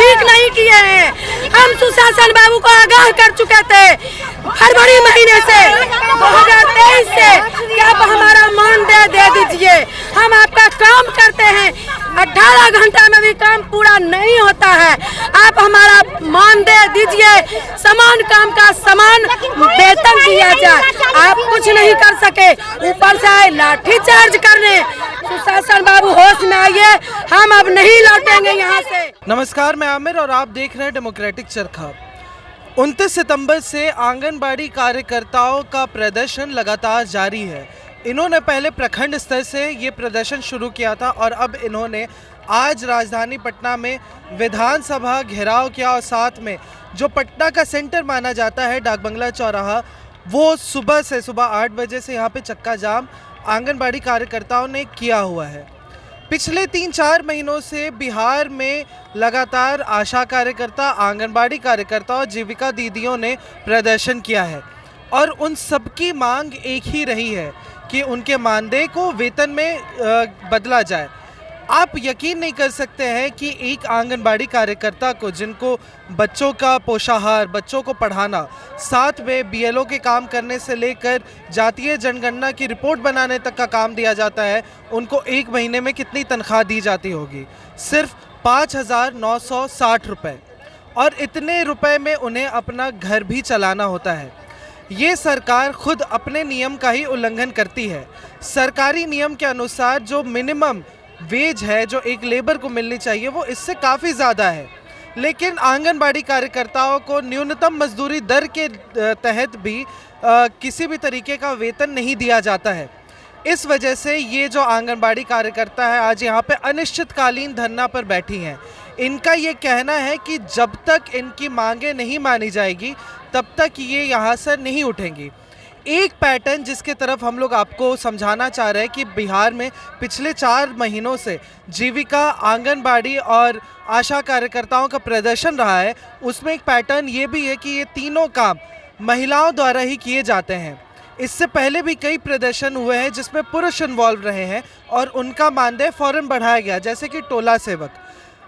ठीक नहीं किए हैं। हम सुशासन बाबू को आगाह कर चुके थे फरवरी महीने से 2023 से कि आप हमारा मानदेय दे दीजिए, हम आपका काम करते हैं, 18 घंटा में भी काम पूरा नहीं होता है, आप हमारा मानदेय दीजिए, समान काम का समान वेतन दिया जाए। आप कुछ नहीं कर सके, ऊपर से आए लाठी चार्ज करने। सुशासन बाबू होश में आइए, हम अब नहीं लौटेंगे यहाँ से। नमस्कार, मैं आमिर और आप देख रहे हैं डेमोक्रेटिक चरखा। 29 सितंबर से आंगनबाड़ी कार्यकर्ताओं का प्रदर्शन लगातार जारी है। इन्होंने पहले प्रखंड स्तर से ये प्रदर्शन शुरू किया था और अब इन्होंने आज राजधानी पटना में विधानसभा घेराव किया और साथ में जो पटना का सेंटर माना जाता है डाक बंगला चौराहा, वो सुबह 8 बजे से यहाँ पे चक्का जाम आंगनबाड़ी कार्यकर्ताओं ने किया हुआ है। पिछले 3-4 महीनों से बिहार में लगातार आशा कार्यकर्ता, आंगनबाड़ी कार्यकर्ता और जीविका दीदियों ने प्रदर्शन किया है और उन सबकी मांग एक ही रही है कि उनके मानदेय को वेतन में बदला जाए। आप यकीन नहीं कर सकते हैं कि एक आंगनबाड़ी कार्यकर्ता को, जिनको बच्चों का पोषाहार, बच्चों को पढ़ाना, साथ में बीएलओ के काम करने से लेकर जातीय जनगणना की रिपोर्ट बनाने तक का काम दिया जाता है, उनको एक महीने में कितनी तनख्वाह दी जाती होगी? सिर्फ 5,960 रुपये। और इतने रुपए में उन्हें अपना घर भी चलाना होता है। ये सरकार खुद अपने नियम का ही उल्लंघन करती है। सरकारी नियम के अनुसार जो मिनिमम वेज है, जो एक लेबर को मिलनी चाहिए, वो इससे काफ़ी ज़्यादा है, लेकिन आंगनबाड़ी कार्यकर्ताओं को न्यूनतम मजदूरी दर के तहत भी किसी भी तरीके का वेतन नहीं दिया जाता है। इस वजह से ये जो आंगनबाड़ी कार्यकर्ता है आज यहाँ पे अनिश्चितकालीन धरना पर बैठी हैं। इनका ये कहना है कि जब तक इनकी मांगें नहीं मानी जाएगी तब तक ये यहाँ से नहीं उठेंगी। एक पैटर्न जिसके तरफ हम लोग आपको समझाना चाह रहे हैं कि बिहार में पिछले 4 महीनों से जीविका, आंगनबाड़ी और आशा कार्यकर्ताओं का प्रदर्शन रहा है, उसमें एक पैटर्न ये भी है कि ये तीनों काम महिलाओं द्वारा ही किए जाते हैं। इससे पहले भी कई प्रदर्शन हुए हैं जिसमें पुरुष इन्वॉल्व रहे हैं और उनका मानदेय फ़ौरन बढ़ाया गया, जैसे कि टोला सेवक,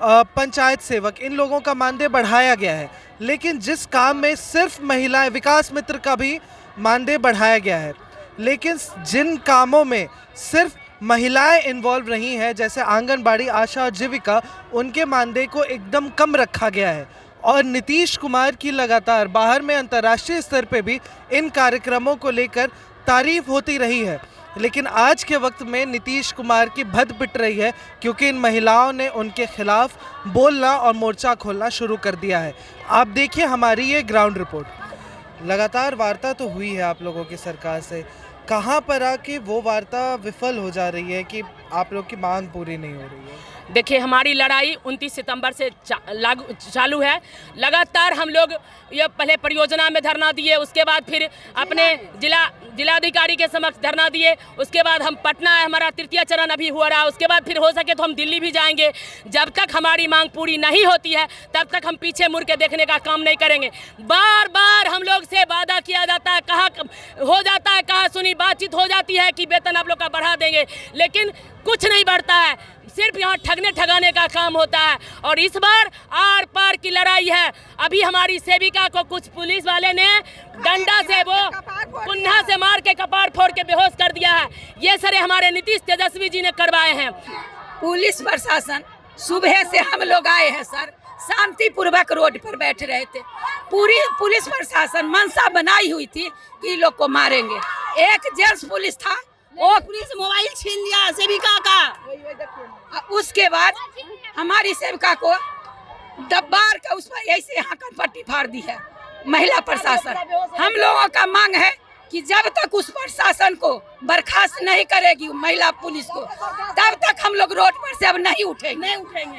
पंचायत सेवक, इन लोगों का मानदेय बढ़ाया गया है। लेकिन जिस काम में सिर्फ महिलाएं, विकास मित्र का भी मानदेय बढ़ाया गया है, लेकिन जिन कामों में सिर्फ महिलाएं इन्वॉल्व रही हैं, जैसे आंगनबाड़ी, आशा और जीविका, उनके मानदेय को एकदम कम रखा गया है। और नीतीश कुमार की लगातार बाहर में अंतर्राष्ट्रीय स्तर पे भी इन कार्यक्रमों को लेकर तारीफ होती रही है, लेकिन आज के वक्त में नीतीश कुमार की भद पिट रही है क्योंकि इन महिलाओं ने उनके खिलाफ बोलना और मोर्चा खोलना शुरू कर दिया है। आप देखिए हमारी ये ग्राउंड रिपोर्ट। लगातार वार्ता तो हुई है आप लोगों की सरकार से, कहाँ पर आके वो वार्ता विफल हो जा रही है कि आप लोग की मांग पूरी नहीं हो रही है? देखिए, हमारी लड़ाई 29 सितंबर से चालू है। लगातार हम लोग ये पहले परियोजना में धरना दिए, उसके बाद फिर अपने जिलाधिकारी के समक्ष धरना दिए, उसके बाद हम पटना है, हमारा 3य चरण अभी हो रहा है, उसके बाद फिर हो सके तो हम दिल्ली भी जाएंगे। जब तक हमारी मांग पूरी नहीं होती है तब तक हम पीछे मुड़ के देखने का काम नहीं करेंगे। बार बार हम लोग से वादा किया जाता है, कहा हो जाता है, कहा सुनी बातचीत हो जाती है कि वेतन आप लोग का बढ़ा देंगे, लेकिन कुछ नहीं बढ़ता है, सिर्फ यहाँ ठगने ठगाने का काम होता है। और इस बार आर पार की लड़ाई है। अभी हमारी सेविका को कुछ पुलिस वाले ने डंडा से, वो कुन्हा से मार के कपार फोड़ के बेहोश कर दिया है। ये सारे हमारे नीतीश तेजस्वी जी ने करवाए हैं। पुलिस प्रशासन, सुबह से हम लोग आए हैं सर, शांतिपूर्वक रोड पर बैठ रहे थे। पूरी पुलिस प्रशासन मनसा बनाई हुई थी कि लोग को मारेंगे। एक जेंट्स पुलिस था, वो पुलिस मोबाइल छीन लिया सेविका का। उसके बाद हमारी सेविका को दब्बार का उस पर ऐसे यहाँ का पट्टी फाड़ दी है महिला प्रशासन। हम लोगों का मांग है कि जब तक उस प्रशासन को बर्खास्त नहीं करेगी महिला पुलिस को, तब तक हम लोग रोड पर से अब नहीं उठेंगे।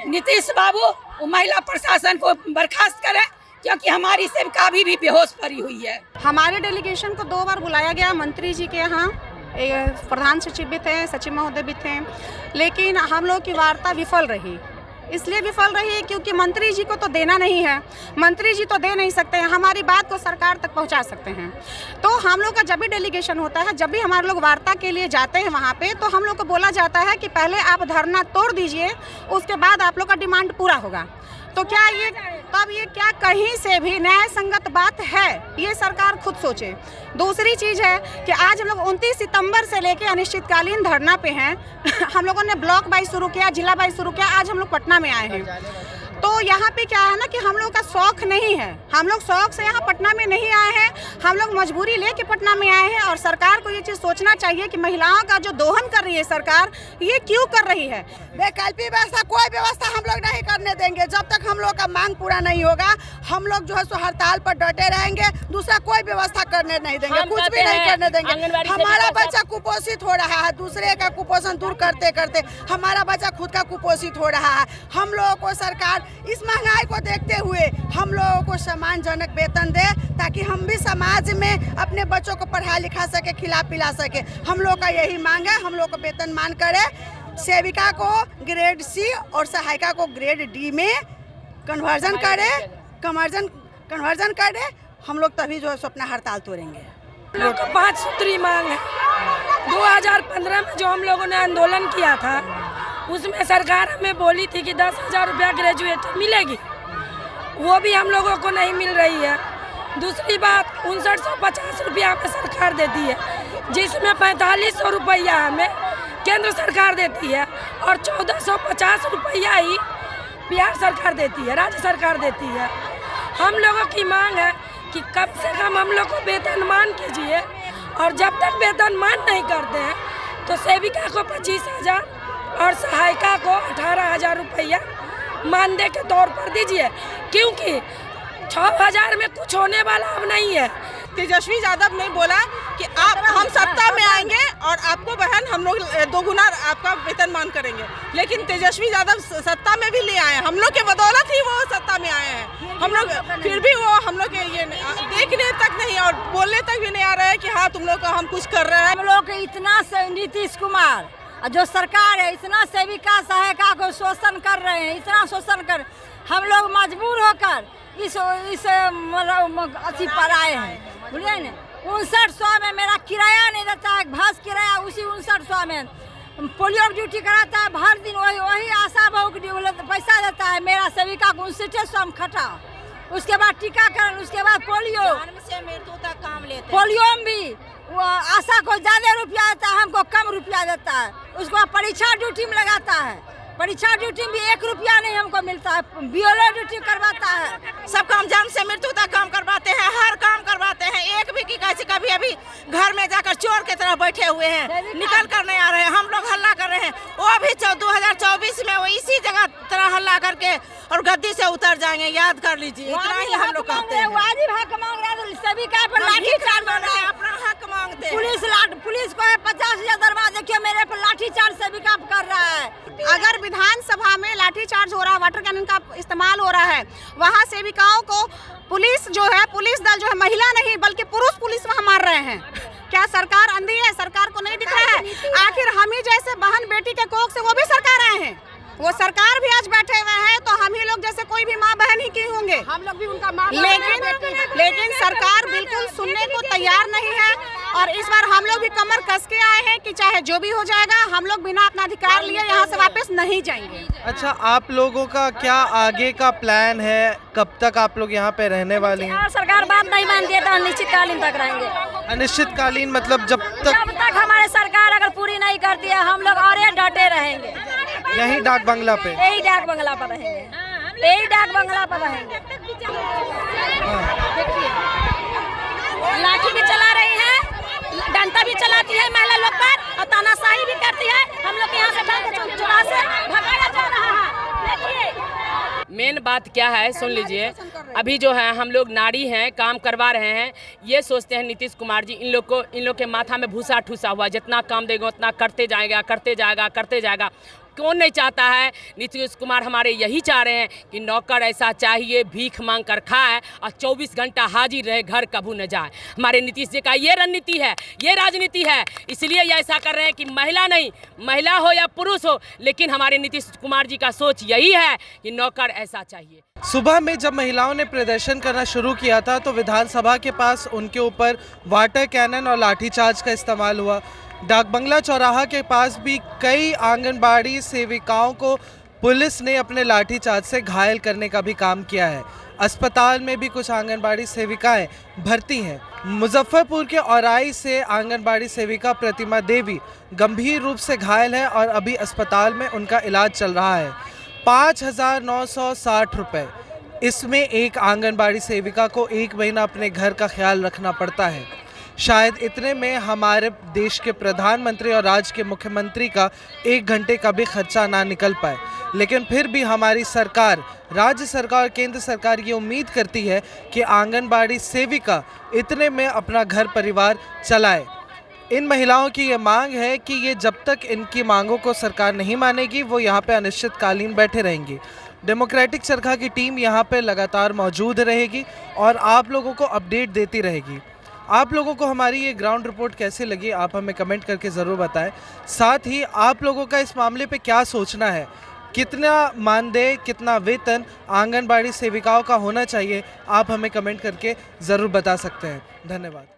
नीतीश बाबू वो महिला प्रशासन को बर्खास्त करें, क्योंकि हमारी सेविका अभी भी बेहोश पड़ी हुई है। हमारे डेलीगेशन को 2 बार बुलाया गया मंत्री जी के यहाँ, प्रधान सचिव भी थे, सचिव महोदय भी थे, लेकिन हम लोग की वार्ता विफल रही। इसलिए विफल रही क्योंकि मंत्री जी को तो देना नहीं है, मंत्री जी तो दे नहीं सकते हैं, हमारी बात को सरकार तक पहुंचा सकते हैं। तो हम लोग का जब भी डेलीगेशन होता है, जब भी हमारे लोग वार्ता के लिए जाते हैं वहाँ पे, तो हम लोग को बोला जाता है कि पहले आप धरना तोड़ दीजिए, उसके बाद आप लोग का डिमांड पूरा होगा। तो क्या ये तब ये क्या कहीं से भी न्याय संगत बात है? ये सरकार खुद सोचे। दूसरी चीज़ है कि आज हम लोग 29 सितंबर से लेके अनिश्चितकालीन धरना पे हैं। हम लोगों ने ब्लॉक वाइज शुरू किया, जिला वाइज शुरू किया, आज हम लोग पटना में आए हैं। तो यहाँ पे क्या है ना कि हम लोग का शौक नहीं है, हम लोग शौक से यहाँ पटना में नहीं आए हैं, हम लोग मजबूरी लेके पटना में आए हैं। और सरकार को ये चीज़ सोचना चाहिए कि महिलाओं का जो दोहन कर रही है सरकार, ये क्यों कर रही है? वैकल्पिक व्यवस्था, कोई व्यवस्था हम लोग नहीं करने देंगे जब तक हम लोग का मांग पूरा नहीं होगा। हम लोग जो है सो हड़ताल पर डटे रहेंगे, दूसरा कोई व्यवस्था करने नहीं देंगे, कुछ भी नहीं करने देंगे। हमारा बच्चा कुपोषित हो रहा है, दूसरे का कुपोषण दूर करते करते हमारा बच्चा खुद का कुपोषित हो रहा है। हम लोगों को सरकार इस महंगाई को देखते हुए हम लोगों को सम्मानजनक वेतन दे, ताकि हम भी समाज में अपने बच्चों को पढ़ा लिखा सके, खिला पिला सके। हम लोग का यही मांग है, हम लोग को वेतन मान करे, सेविका को ग्रेड सी और सहायिका को ग्रेड डी में कन्वर्जन करे। हम लोग तभी जो है अपना हड़ताल तोड़ेंगे। हम लोग को 5 सूत्री मांग है। 2015 में जो हम लोगों ने आंदोलन किया था, उसमें सरकार हमें बोली थी कि 10,000 रुपया ग्रेजुएट मिलेगी, वो भी हम लोगों को नहीं मिल रही है। दूसरी बात, 5950 रुपया हमें सरकार देती है, जिसमें 4500 रुपया हमें केंद्र सरकार देती है और 1450 रुपया ही बिहार सरकार देती है, राज्य सरकार देती है। हम लोगों की मांग है कि कम से कम हम लोग को वेतनमान कीजिए, और जब तक वेतनमान नहीं करते हैं तो सेविका को 25,000 और सहायिका को 18,000 रुपया मानदेय के तौर पर दीजिए, क्योंकि 6,000 में कुछ होने वाला अब नहीं है। तेजस्वी यादव ने बोला कि हम सत्ता में आएंगे और आपको बहन हम लोग 2 गुना आपका वेतनमान करेंगे, लेकिन तेजस्वी यादव सत्ता में भी ले आए, हम लोग के बदौलत ही वो सत्ता में आए हैं। हम लोग फिर भी वो हम लोग के ये देखने तक नहीं और बोलने तक भी नहीं आ रहा है कि हाँ तुम लोग को हम कुछ कर रहे हैं। हम लोग इतना नीतीश कुमार जो सरकार है इतना सेविका सहायिका को शोषण कर रहे हैं, इतना शोषण कर, हम लोग मजबूर होकर इस मतलब अथी पर आए हैं, बुझे न। 5900 में मेरा किराया नहीं देता है, बस किराया उसी 5900 में पोलियो ड्यूटी कराता है, हर दिन वही आशा बहू की पैसा देता है। मेरा सेविका को 5900 में खटा, उसके बाद टीकाकरण, उसके बाद पोलियो से मृत्यु तक काम लेते, पोलियो में भी वो आशा को ज़्यादा रुपया देता है, हमको कम रुपया देता है। उसको परीक्षा ड्यूटी में लगाता है, परीक्षा ड्यूटी में भी 1 रुपया नहीं हमको मिलता है। बीएलओ ड्यूटी करवाता है, सब काम जन्म से मृत्यु तक काम करवाते हैं, हर काम करवाते हैं। एक भी की कैसी कभी अभी घर में जाकर चोर की तरह बैठे हुए हैं, निकल कर नहीं आ रहे हैं। हम लोग हल्ला कर रहे हैं, वो भी 2024 में वो इसी जगह तरह हल्ला करके और गद्दी से उतर जाएंगे, याद कर लीजिए। इतना ही हम लोग कहते हैं। वाजिब हक मांग रहे हैं, सभी का पर लाठी चार्ज कर रहे हैं, अपना हक मांगते हैं। पुलिस को 50,000 दरबार, देखिए मेरे पर लाठी चार्ज सभी का कर रहा है। अगर विधानसभा में लाठीचार्ज हो रहा है, वाटर कैनन का इस्तेमाल हो रहा है, वहाँ सेविकाओं को पुलिस जो है, पुलिस दल जो है, महिला नहीं बल्कि पुरुष पुलिस वहाँ मार रहे हैं। क्या सरकार अंधी है? सरकार को नहीं दिख रहा है? आखिर हम ही जैसे बहन बेटी के कोख से वो भी सरकार आए हैं, वो सरकार भी आज बैठे हुए हैं, तो हम ही लोग जैसे कोई भी माँ बहन ही की होंगे, हम लोग भी उनका माँ। लेकिन सरकार बिल्कुल सुनने को तैयार नहीं है। और इस बार हम लोग भी कमर कस के आए हैं कि चाहे जो भी हो जाएगा, हम लोग बिना अपना अधिकार लिए यहाँ से वापस नहीं जाएंगे। अच्छा, आप लोगों का क्या आगे का प्लान है? कब तक आप लोग यहाँ पे रहने वाली हैं? सरकार बात नहीं मानती है तो अनिश्चितकालीन तक रहेंगे। अनिश्चितकालीन मतलब जब तक हमारे सरकार अगर पूरी नहीं करती है, हम लोग और डटे रहेंगे। यही डाक बंगला पे? यही डाक बंगला पर रहेंगे, यही डाक बंगला पर रहेंगे। लाठी भी चला रही है, डंडा भी चलाती है महिला लोग पर, और तानाशाही भी करती है। हम लोग यहाँ से चुरा से भगाया जा रहा है। देखिए मेन बात क्या है, सुन लीजिए। अभी जो है हम लोग नारी हैं, काम करवा रहे हैं, ये सोचते हैं नीतीश कुमार जी इन लोग के माथा में भूसा ठूसा हुआ, जितना काम देगा उतना करते जाएगा। कौन नहीं चाहता है? नीतीश कुमार हमारे यही चाह रहे हैं कि नौकर ऐसा चाहिए, भीख मांग कर खाए और 24 घंटा हाजिर रहे, घर कभी न जाए। हमारे नीतीश जी का ये रणनीति है, ये राजनीति है, इसलिए ये ऐसा कर रहे हैं कि महिला नहीं, महिला हो या पुरुष हो, लेकिन हमारे नीतीश कुमार जी का सोच यही है कि नौकर ऐसा चाहिए। सुबह में जब महिलाओं ने प्रदर्शन करना शुरू किया था तो विधानसभा के पास उनके ऊपर वाटर कैनन और लाठीचार्ज का इस्तेमाल हुआ। डाक बंगला चौराहा के पास भी कई आंगनबाड़ी सेविकाओं को पुलिस ने अपने लाठीचार्ज से घायल करने का भी काम किया है। अस्पताल में भी कुछ आंगनबाड़ी सेविकाएं भर्ती हैं। मुजफ्फरपुर के औराई से आंगनबाड़ी सेविका प्रतिमा देवी गंभीर रूप से घायल है और अभी अस्पताल में उनका इलाज चल रहा है। 5,960 रुपये, इसमें एक आंगनबाड़ी सेविका को 1 महीना अपने घर का ख्याल रखना पड़ता है। शायद इतने में हमारे देश के प्रधानमंत्री और राज्य के मुख्यमंत्री का 1 घंटे का भी खर्चा ना निकल पाए, लेकिन फिर भी हमारी सरकार, राज्य सरकार और केंद्र सरकार ये उम्मीद करती है कि आंगनबाड़ी सेविका इतने में अपना घर परिवार चलाए। इन महिलाओं की ये मांग है कि ये जब तक इनकी मांगों को सरकार नहीं मानेगी वो यहाँ पे अनिश्चितकालीन बैठे रहेंगी। डेमोक्रेटिक चरखा की टीम यहाँ पे लगातार मौजूद रहेगी और आप लोगों को अपडेट देती रहेगी। आप लोगों को हमारी ये ग्राउंड रिपोर्ट कैसे लगी आप हमें कमेंट करके ज़रूर बताएं। साथ ही आप लोगों का इस मामले पे क्या सोचना है, कितना मानदेय, कितना वेतन आंगनबाड़ी सेविकाओं का होना चाहिए, आप हमें कमेंट करके ज़रूर बता सकते हैं। धन्यवाद।